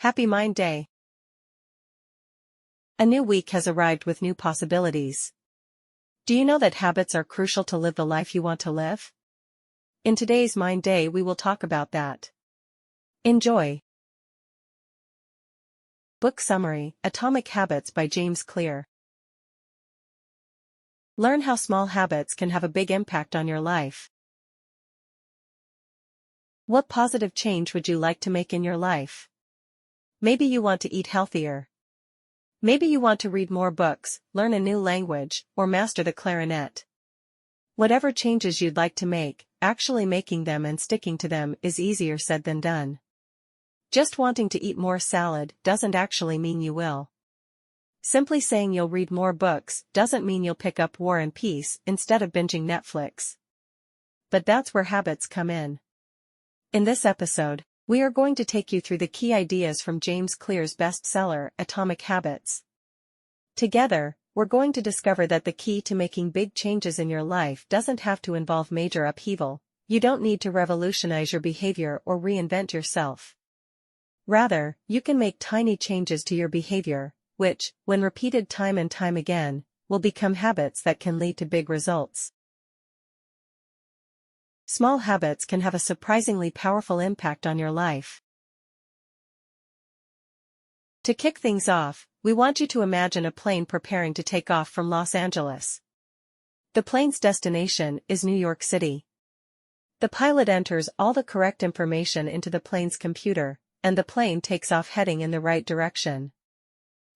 Happy Mind Day! A new week has arrived with new possibilities. Do you know that habits are crucial to live the life you want to live? In today's Mind Day we will talk about that. Enjoy! Book Summary: Atomic Habits by James Clear. Learn how small habits can have a big impact on your life. What positive change would you like to make in your life? Maybe you want to eat healthier. Maybe you want to read more books, learn a new language, or master the clarinet. Whatever changes you'd like to make, actually making them and sticking to them is easier said than done. Just wanting to eat more salad doesn't actually mean you will. Simply saying you'll read more books doesn't mean you'll pick up War and Peace instead of binging Netflix. But that's where habits come in. In this episode, we are going to take you through the key ideas from James Clear's bestseller, Atomic Habits. Together, we're going to discover that the key to making big changes in your life doesn't have to involve major upheaval. You don't need to revolutionize your behavior or reinvent yourself. Rather, you can make tiny changes to your behavior, which, when repeated time and time again, will become habits that can lead to big results. Small habits can have a surprisingly powerful impact on your life. To kick things off, we want you to imagine a plane preparing to take off from Los Angeles. The plane's destination is New York City. The pilot enters all the correct information into the plane's computer, and the plane takes off heading in the right direction.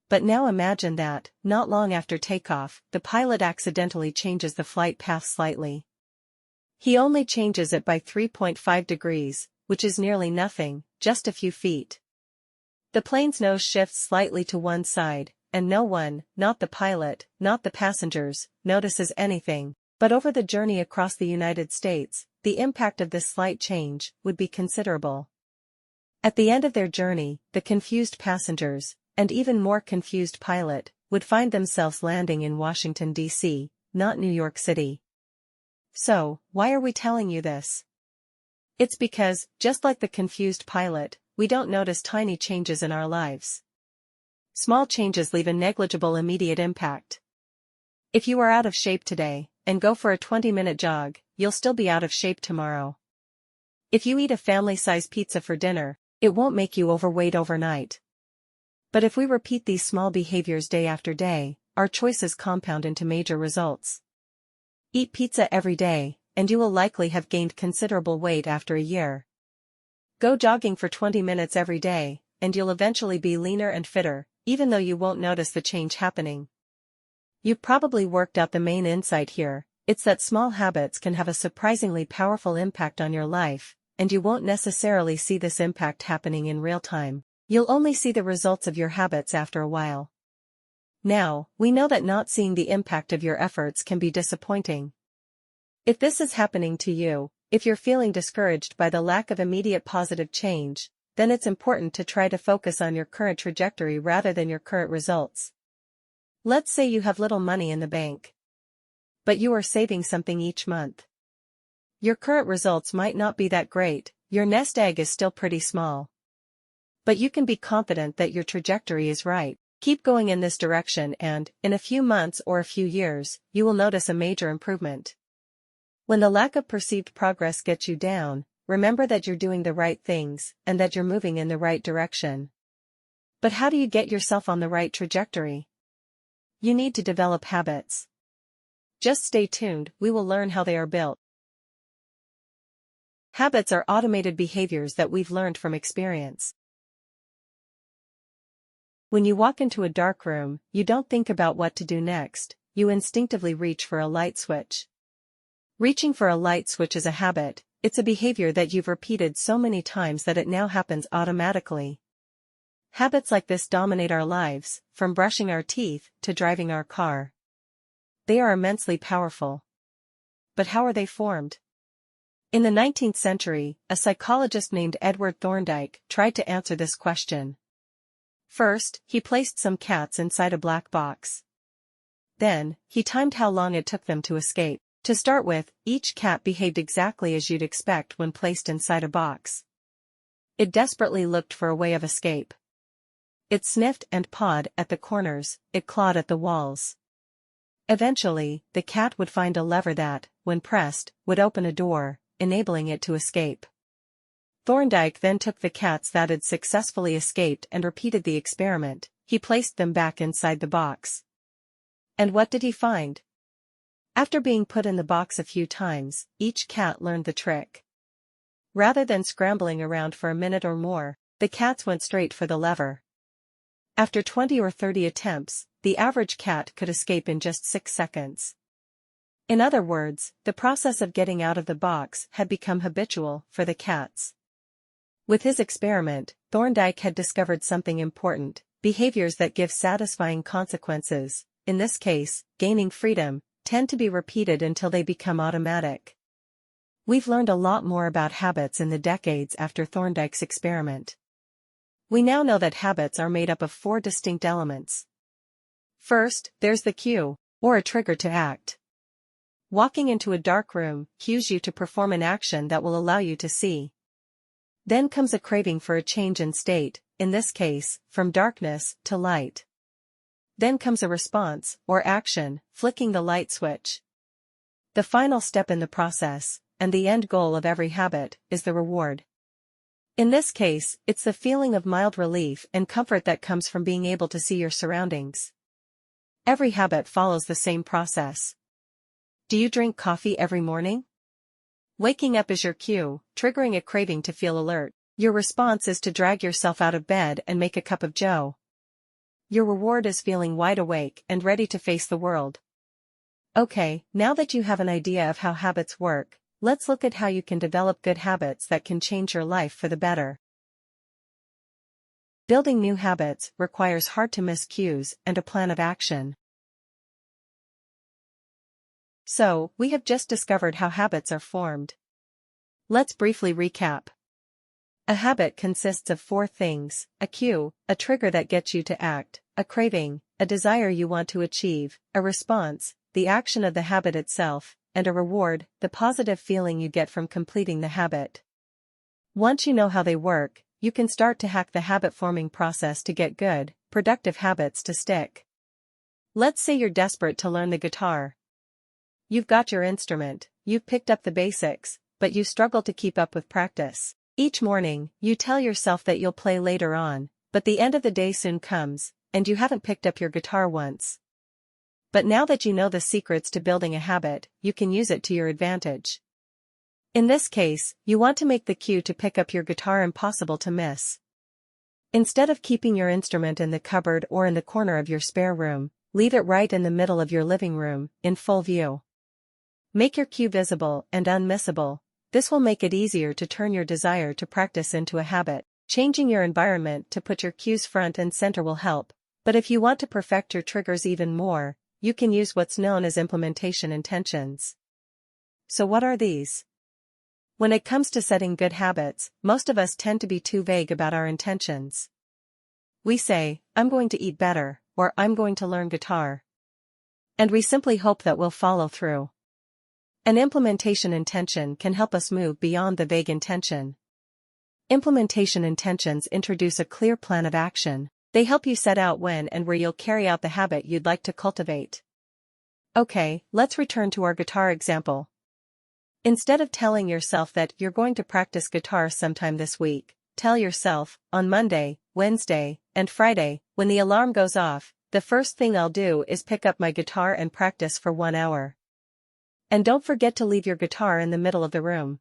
But now imagine that, not long after takeoff, the pilot accidentally changes the flight path slightly. He only changes it by 3.5 degrees, which is nearly nothing, just a few feet. The plane's nose shifts slightly to one side, and no one, not the pilot, not the passengers, notices anything. But over the journey across the United States, the impact of this slight change would be considerable. At the end of their journey, the confused passengers, and even more confused pilot, would find themselves landing in Washington, D.C., not New York City. So, why are we telling you this? It's because, just like the confused pilot, we don't notice tiny changes in our lives. Small changes leave a negligible immediate impact. If you are out of shape today, and go for a 20-minute jog, you'll still be out of shape tomorrow. If you eat a family-size pizza for dinner, it won't make you overweight overnight. But if we repeat these small behaviors day after day, our choices compound into major results. Eat pizza every day, and you will likely have gained considerable weight after a year. Go jogging for 20 minutes every day, and you'll eventually be leaner and fitter, even though you won't notice the change happening. You've probably worked out the main insight here. It's that small habits can have a surprisingly powerful impact on your life, and you won't necessarily see this impact happening in real time. You'll only see the results of your habits after a while. Now, we know that not seeing the impact of your efforts can be disappointing. If this is happening to you, if you're feeling discouraged by the lack of immediate positive change, then it's important to try to focus on your current trajectory rather than your current results. Let's say you have little money in the bank. But you are saving something each month. Your current results might not be that great, your nest egg is still pretty small. But you can be confident that your trajectory is right. Keep going in this direction and, in a few months or a few years, you will notice a major improvement. When the lack of perceived progress gets you down, remember that you're doing the right things and that you're moving in the right direction. But how do you get yourself on the right trajectory? You need to develop habits. Just stay tuned, we will learn how they are built. Habits are automated behaviors that we've learned from experience. When you walk into a dark room, you don't think about what to do next, you instinctively reach for a light switch. Reaching for a light switch is a habit, it's a behavior that you've repeated so many times that it now happens automatically. Habits like this dominate our lives, from brushing our teeth to driving our car. They are immensely powerful. But how are they formed? In the 19th century, a psychologist named Edward Thorndike tried to answer this question. First, he placed some cats inside a black box. Then, he timed how long it took them to escape. To start with, each cat behaved exactly as you'd expect when placed inside a box. It desperately looked for a way of escape. It sniffed and pawed at the corners, it clawed at the walls. Eventually, the cat would find a lever that, when pressed, would open a door, enabling it to escape. Thorndyke then took the cats that had successfully escaped and repeated the experiment. He placed them back inside the box. And what did he find? After being put in the box a few times, each cat learned the trick. Rather than scrambling around for a minute or more, the cats went straight for the lever. After 20 or 30 attempts, the average cat could escape in just 6 seconds. In other words, the process of getting out of the box had become habitual for the cats. With his experiment, Thorndyke had discovered something important: behaviors that give satisfying consequences, in this case, gaining freedom, tend to be repeated until they become automatic. We've learned a lot more about habits in the decades after Thorndyke's experiment. We now know that habits are made up of 4 distinct elements. First, there's the cue, or a trigger to act. Walking into a dark room cues you to perform an action that will allow you to see. Then comes a craving for a change in state, in this case, from darkness to light. Then comes a response, or action, flicking the light switch. The final step in the process, and the end goal of every habit, is the reward. In this case, it's the feeling of mild relief and comfort that comes from being able to see your surroundings. Every habit follows the same process. Do you drink coffee every morning? Waking up is your cue, triggering a craving to feel alert. Your response is to drag yourself out of bed and make a cup of joe. Your reward is feeling wide awake and ready to face the world. Okay, now that you have an idea of how habits work, let's look at how you can develop good habits that can change your life for the better. Building new habits requires hard-to-miss cues and a plan of action. So, we have just discovered how habits are formed. Let's briefly recap. A habit consists of 4 things: a cue, a trigger that gets you to act; a craving, a desire you want to achieve; a response, the action of the habit itself; and a reward, the positive feeling you get from completing the habit. Once you know how they work, you can start to hack the habit-forming process to get good, productive habits to stick. Let's say you're desperate to learn the guitar. You've got your instrument, you've picked up the basics, but you struggle to keep up with practice. Each morning, you tell yourself that you'll play later on, but the end of the day soon comes, and you haven't picked up your guitar once. But now that you know the secrets to building a habit, you can use it to your advantage. In this case, you want to make the cue to pick up your guitar impossible to miss. Instead of keeping your instrument in the cupboard or in the corner of your spare room, leave it right in the middle of your living room, in full view. Make your cue visible and unmissable. This will make it easier to turn your desire to practice into a habit. Changing your environment to put your cues front and center will help, but if you want to perfect your triggers even more, you can use what's known as implementation intentions. So what are these? When it comes to setting good habits, most of us tend to be too vague about our intentions. We say, "I'm going to eat better," or "I'm going to learn guitar." And we simply hope that we'll follow through. An implementation intention can help us move beyond the vague intention. Implementation intentions introduce a clear plan of action. They help you set out when and where you'll carry out the habit you'd like to cultivate. Okay, let's return to our guitar example. Instead of telling yourself that you're going to practice guitar sometime this week, tell yourself, "On Monday, Wednesday, and Friday, when the alarm goes off, the first thing I'll do is pick up my guitar and practice for 1 hour." And don't forget to leave your guitar in the middle of the room.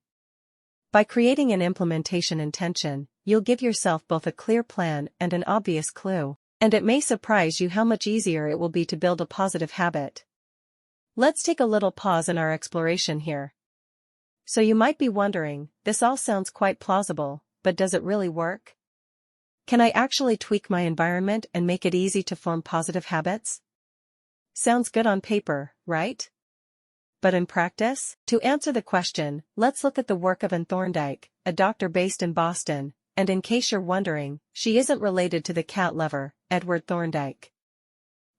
By creating an implementation intention, you'll give yourself both a clear plan and an obvious clue, and it may surprise you how much easier it will be to build a positive habit. Let's take a little pause in our exploration here. So you might be wondering, this all sounds quite plausible, but does it really work? Can I actually tweak my environment and make it easy to form positive habits? Sounds good on paper, right? But in practice? To answer the question, let's look at the work of Anne Thorndyke, a doctor based in Boston, and in case you're wondering, she isn't related to the cat lover, Edward Thorndike.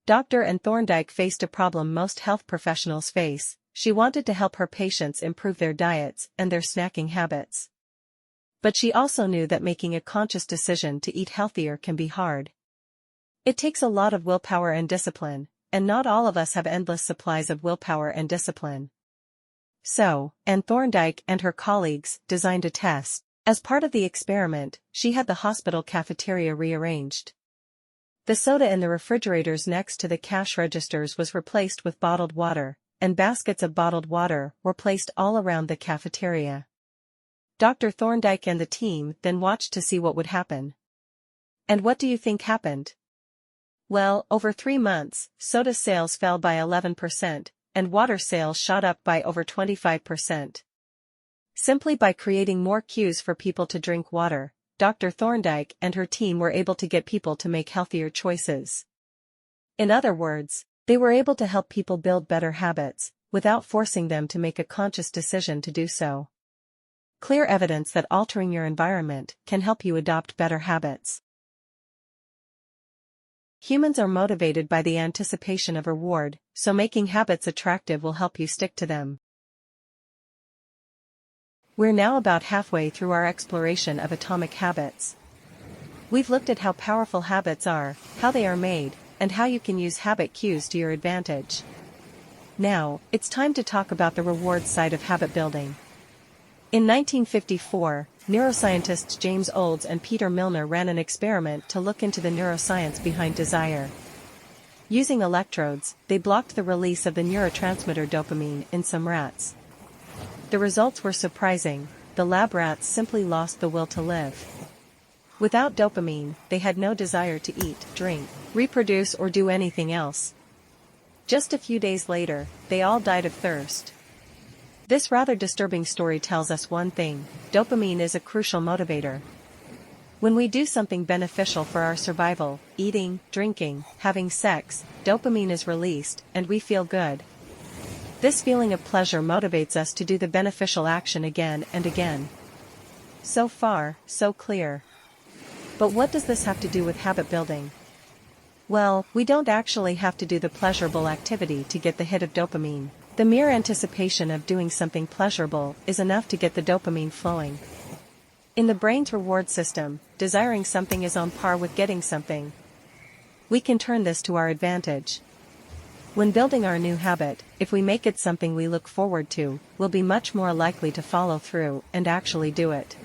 Dr. Anne Thorndyke faced a problem most health professionals face. She wanted to help her patients improve their diets and their snacking habits. But she also knew that making a conscious decision to eat healthier can be hard. It takes a lot of willpower and discipline, and not all of us have endless supplies of willpower and discipline. So, Anne Thorndike and her colleagues designed a test. As part of the experiment, she had the hospital cafeteria rearranged. The soda in the refrigerators next to the cash registers was replaced with bottled water, and baskets of bottled water were placed all around the cafeteria. Dr. Thorndike and the team then watched to see what would happen. And what do you think happened? Well, over 3 months, soda sales fell by 11%, and water sales shot up by over 25%. Simply by creating more queues for people to drink water, Dr. Thorndike and her team were able to get people to make healthier choices. In other words, they were able to help people build better habits, without forcing them to make a conscious decision to do so. Clear evidence that altering your environment can help you adopt better habits. Humans are motivated by the anticipation of reward, so making habits attractive will help you stick to them. We're now about halfway through our exploration of atomic habits. We've looked at how powerful habits are, how they are made, and how you can use habit cues to your advantage. Now, it's time to talk about the reward side of habit building. In 1954, neuroscientists James Olds and Peter Milner ran an experiment to look into the neuroscience behind desire. Using electrodes, they blocked the release of the neurotransmitter dopamine in some rats. The results were surprising. The lab rats simply lost the will to live. Without dopamine, they had no desire to eat, drink, reproduce or do anything else. Just a few days later, they all died of thirst. This rather disturbing story tells us one thing: dopamine is a crucial motivator. When we do something beneficial for our survival, eating, drinking, having sex, dopamine is released, and we feel good. This feeling of pleasure motivates us to do the beneficial action again and again. So far, so clear. But what does this have to do with habit building? Well, we don't actually have to do the pleasurable activity to get the hit of dopamine. The mere anticipation of doing something pleasurable is enough to get the dopamine flowing. In the brain's reward system, desiring something is on par with getting something. We can turn this to our advantage. When building our new habit, if we make it something we look forward to, we'll be much more likely to follow through and actually do it.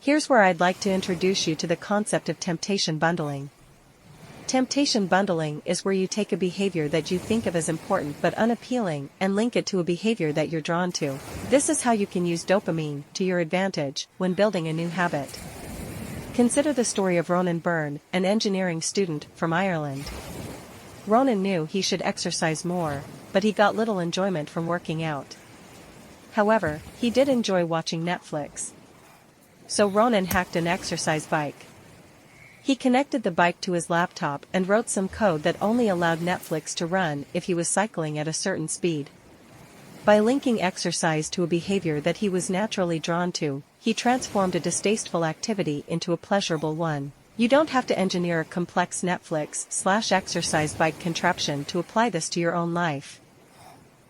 Here's where I'd like to introduce you to the concept of temptation bundling. Temptation bundling is where you take a behavior that you think of as important but unappealing and link it to a behavior that you're drawn to. This is how you can use dopamine to your advantage when building a new habit. Consider the story of Ronan Byrne, an engineering student from Ireland. Ronan knew he should exercise more, but he got little enjoyment from working out. However, he did enjoy watching Netflix. So Ronan hacked an exercise bike. He connected the bike to his laptop and wrote some code that only allowed Netflix to run if he was cycling at a certain speed. By linking exercise to a behavior that he was naturally drawn to, he transformed a distasteful activity into a pleasurable one. You don't have to engineer a complex Netflix/exercise bike contraption to apply this to your own life.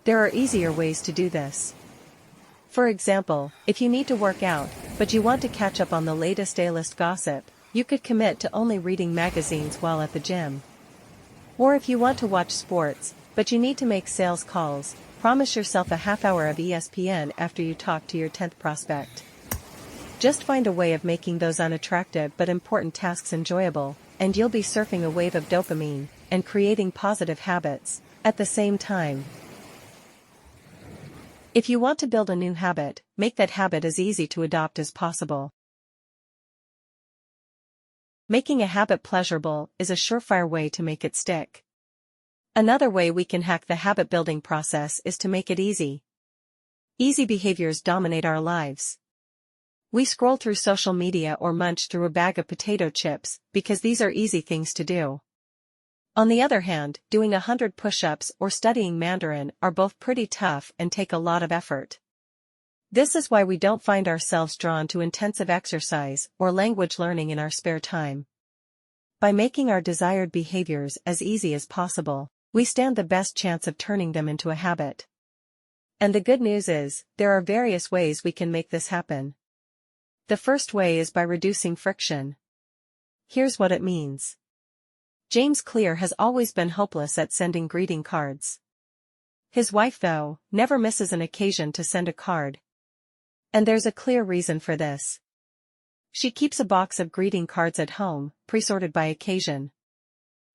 There are easier ways to do this. For example, if you need to work out, but you want to catch up on the latest A-list gossip, you could commit to only reading magazines while at the gym. Or if you want to watch sports, but you need to make sales calls, promise yourself a half hour of ESPN after you talk to your 10th prospect. Just find a way of making those unattractive but important tasks enjoyable, and you'll be surfing a wave of dopamine and creating positive habits at the same time. If you want to build a new habit, make that habit as easy to adopt as possible. Making a habit pleasurable is a surefire way to make it stick. Another way we can hack the habit building process is to make it easy. Easy behaviors dominate our lives. We scroll through social media or munch through a bag of potato chips because these are easy things to do. On the other hand, doing 100 push-ups or studying Mandarin are both pretty tough and take a lot of effort. This is why we don't find ourselves drawn to intensive exercise or language learning in our spare time. By making our desired behaviors as easy as possible, we stand the best chance of turning them into a habit. And the good news is, there are various ways we can make this happen. The first way is by reducing friction. Here's what it means. James Clear has always been hopeless at sending greeting cards. His wife, though, never misses an occasion to send a card. And there's a clear reason for this. She keeps a box of greeting cards at home, pre-sorted by occasion.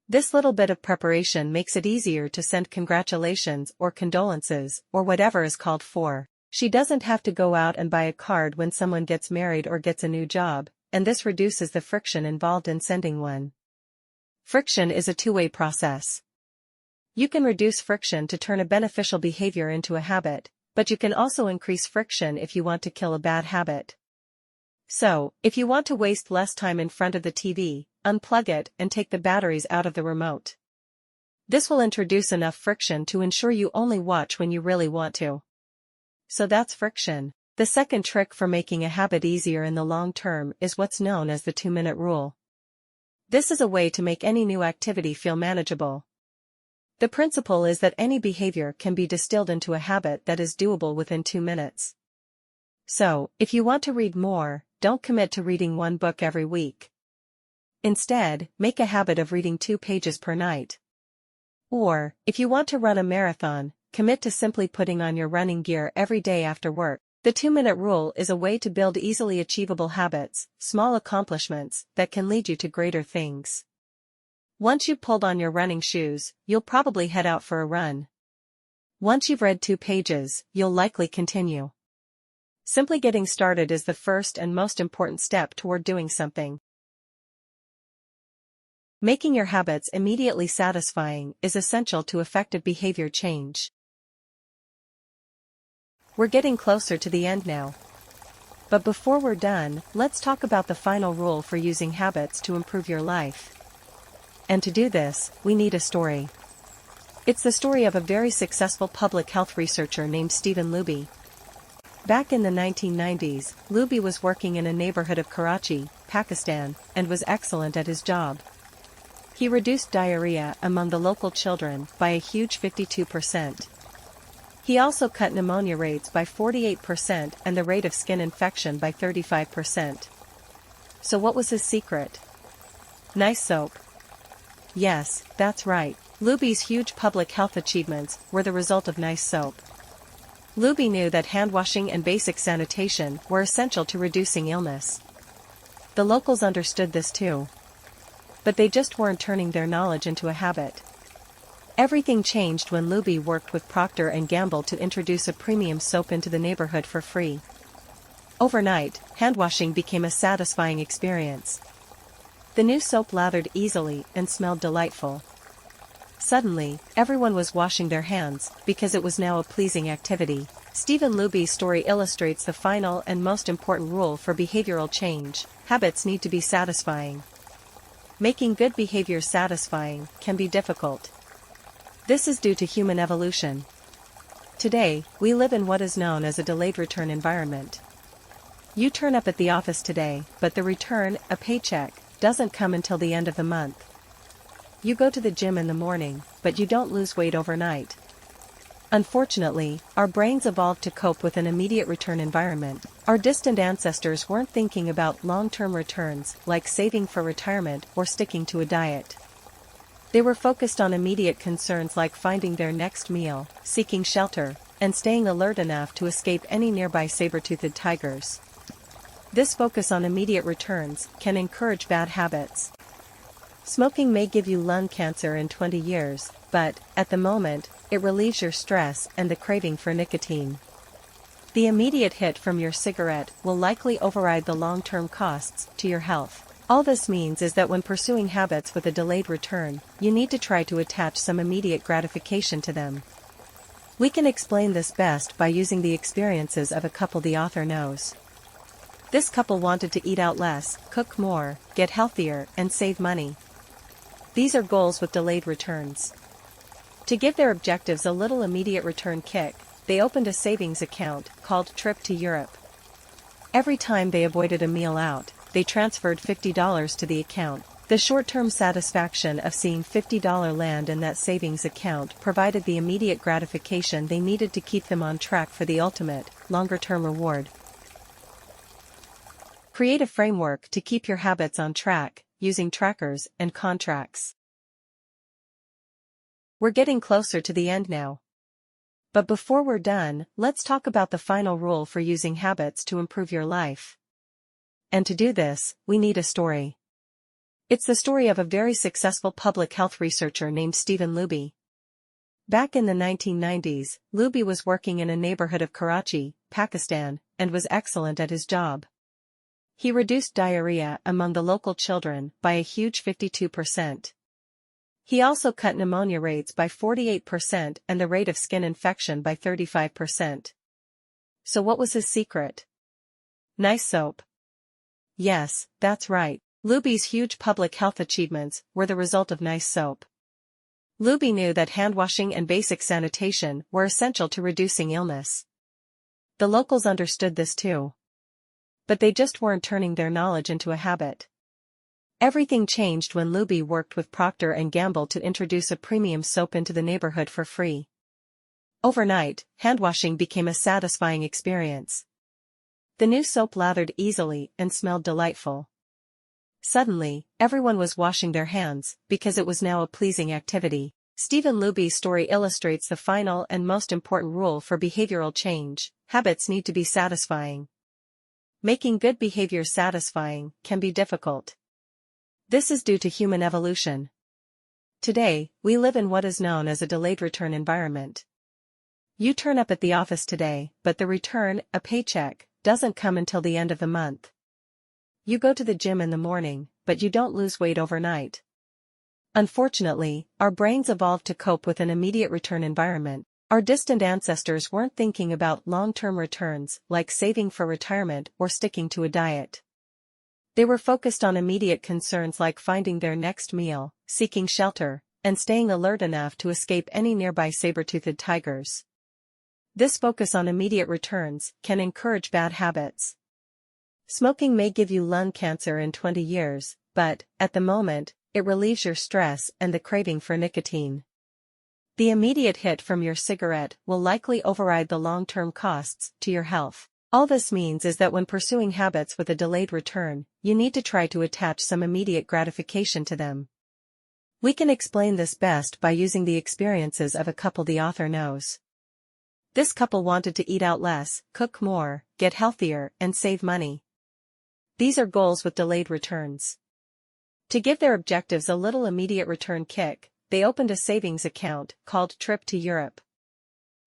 This little bit of preparation makes it easier to send congratulations or condolences or whatever is called for. She doesn't have to go out and buy a card when someone gets married or gets a new job, and this reduces the friction involved in sending one. Friction is a two-way process. You can reduce friction to turn a beneficial behavior into a habit, but you can also increase friction if you want to kill a bad habit. So, if you want to waste less time in front of the TV, unplug it and take the batteries out of the remote. This will introduce enough friction to ensure you only watch when you really want to. So that's friction. The second trick for making a habit easier in the long term is what's known as the 2-minute rule. This is a way to make any new activity feel manageable. The principle is that any behavior can be distilled into a habit that is doable within 2 minutes. So, if you want to read more, don't commit to reading one book every week. Instead, make a habit of reading 2 pages per night. Or, if you want to run a marathon, commit to simply putting on your running gear every day after work. The 2-minute rule is a way to build easily achievable habits, small accomplishments, that can lead you to greater things. Once you've pulled on your running shoes, you'll probably head out for a run. Once you've read 2 pages, you'll likely continue. Simply getting started is the first and most important step toward doing something. Making your habits immediately satisfying is essential to effective behavior change. We're getting closer to the end now. But before we're done, let's talk about the final rule for using habits to improve your life. And to do this, we need a story. It's the story of a very successful public health researcher named Stephen Luby. Back in the 1990s, Luby was working in a neighborhood of Karachi, Pakistan, and was excellent at his job. He reduced diarrhea among the local children by a huge 52%. He also cut pneumonia rates by 48% and the rate of skin infection by 35%. So what was his secret? Nice soap. Yes, that's right. Luby's huge public health achievements were the result of nice soap. Luby knew that hand washing and basic sanitation were essential to reducing illness. The locals understood this too. But they just weren't turning their knowledge into a habit. Everything changed when Luby worked with Procter & Gamble to introduce a premium soap into the neighborhood for free. Overnight, handwashing became a satisfying experience. The new soap lathered easily and smelled delightful. Suddenly, everyone was washing their hands, because it was now a pleasing activity. Stephen Luby's story illustrates the final and most important rule for behavioral change: habits need to be satisfying. Making good behavior satisfying can be difficult. This is due to human evolution. Today, we live in what is known as a delayed return environment. You turn up at the office today, but the return, a paycheck, doesn't come until the end of the month. You go to the gym in the morning, but you don't lose weight overnight. Unfortunately, our brains evolved to cope with an immediate return environment. Our distant ancestors weren't thinking about long-term returns, like saving for retirement or sticking to a diet. They were focused on immediate concerns like finding their next meal, seeking shelter, and staying alert enough to escape any nearby saber-toothed tigers. This focus on immediate returns can encourage bad habits. Smoking may give you lung cancer in 20 years, but, at the moment, it relieves your stress and the craving for nicotine. The immediate hit from your cigarette will likely override the long-term costs to your health. All this means is that when pursuing habits with a delayed return, you need to try to attach some immediate gratification to them. We can explain this best by using the experiences of a couple the author knows. This couple wanted to eat out less, cook more, get healthier, and save money. These are goals with delayed returns. To give their objectives a little immediate return kick, they opened a savings account called Trip to Europe. Every time they avoided a meal out, they transferred $50 to the account. The short-term satisfaction of seeing $50 land in that savings account provided the immediate gratification they needed to keep them on track for the ultimate, longer-term reward. Create a framework to keep your habits on track, using trackers and contracts. We're getting closer to the end now. But before we're done, let's talk about the final rule for using habits to improve your life. And to do this, we need a story. It's the story of a very successful public health researcher named Stephen Luby. Back in the 1990s, Luby was working in a neighborhood of Karachi, Pakistan, and was excellent at his job. He reduced diarrhea among the local children by a huge 52%. He also cut pneumonia rates by 48% and the rate of skin infection by 35%. So what was his secret? Nice soap. Yes, that's right. Luby's huge public health achievements were the result of nice soap. Luby knew that handwashing and basic sanitation were essential to reducing illness. The locals understood this too. But they just weren't turning their knowledge into a habit. Everything changed when Luby worked with Procter & Gamble to introduce a premium soap into the neighborhood for free. Overnight, handwashing became a satisfying experience. The new soap lathered easily and smelled delightful. Suddenly, everyone was washing their hands, because it was now a pleasing activity. Stephen Luby's story illustrates the final and most important rule for behavioral change: habits need to be satisfying. Making good behavior satisfying can be difficult. This is due to human evolution. Today, we live in what is known as a delayed return environment. You turn up at the office today, but the return, a paycheck, doesn't come until the end of the month. You go to the gym in the morning, but you don't lose weight overnight. Unfortunately, our brains evolved to cope with an immediate return environment. Our distant ancestors weren't thinking about long-term returns, like saving for retirement or sticking to a diet. They were focused on immediate concerns like finding their next meal, seeking shelter, and staying alert enough to escape any nearby saber-toothed tigers. This focus on immediate returns can encourage bad habits. Smoking may give you lung cancer in 20 years, but, at the moment, it relieves your stress and the craving for nicotine. The immediate hit from your cigarette will likely override the long-term costs to your health. All this means is that when pursuing habits with a delayed return, you need to try to attach some immediate gratification to them. We can explain this best by using the experiences of a couple the author knows. This couple wanted to eat out less, cook more, get healthier, and save money. These are goals with delayed returns. To give their objectives a little immediate return kick, they opened a savings account called Trip to Europe.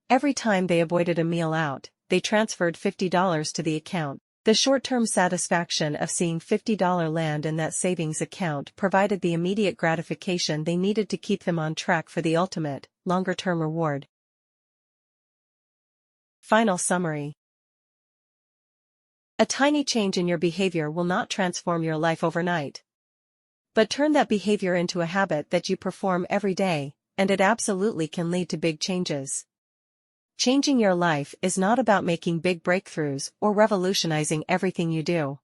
Every time they avoided a meal out, they transferred $50 to the account. The short-term satisfaction of seeing $50 land in that savings account provided the immediate gratification they needed to keep them on track for the ultimate, longer-term reward. Final summary. A tiny change in your behavior will not transform your life overnight. But turn that behavior into a habit that you perform every day, and it absolutely can lead to big changes. Changing your life is not about making big breakthroughs or revolutionizing everything you do.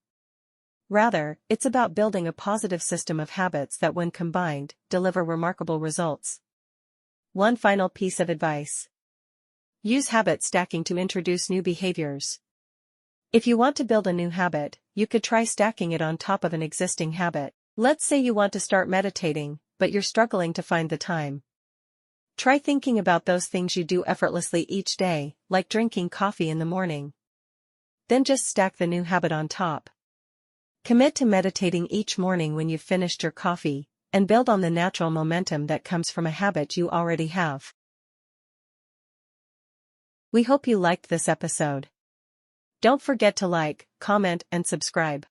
Rather, it's about building a positive system of habits that, when combined, deliver remarkable results. One final piece of advice. Use habit stacking to introduce new behaviors. If you want to build a new habit, you could try stacking it on top of an existing habit. Let's say you want to start meditating, but you're struggling to find the time. Try thinking about those things you do effortlessly each day, like drinking coffee in the morning. Then just stack the new habit on top. Commit to meditating each morning when you've finished your coffee, and build on the natural momentum that comes from a habit you already have. We hope you liked this episode. Don't forget to like, comment, and subscribe.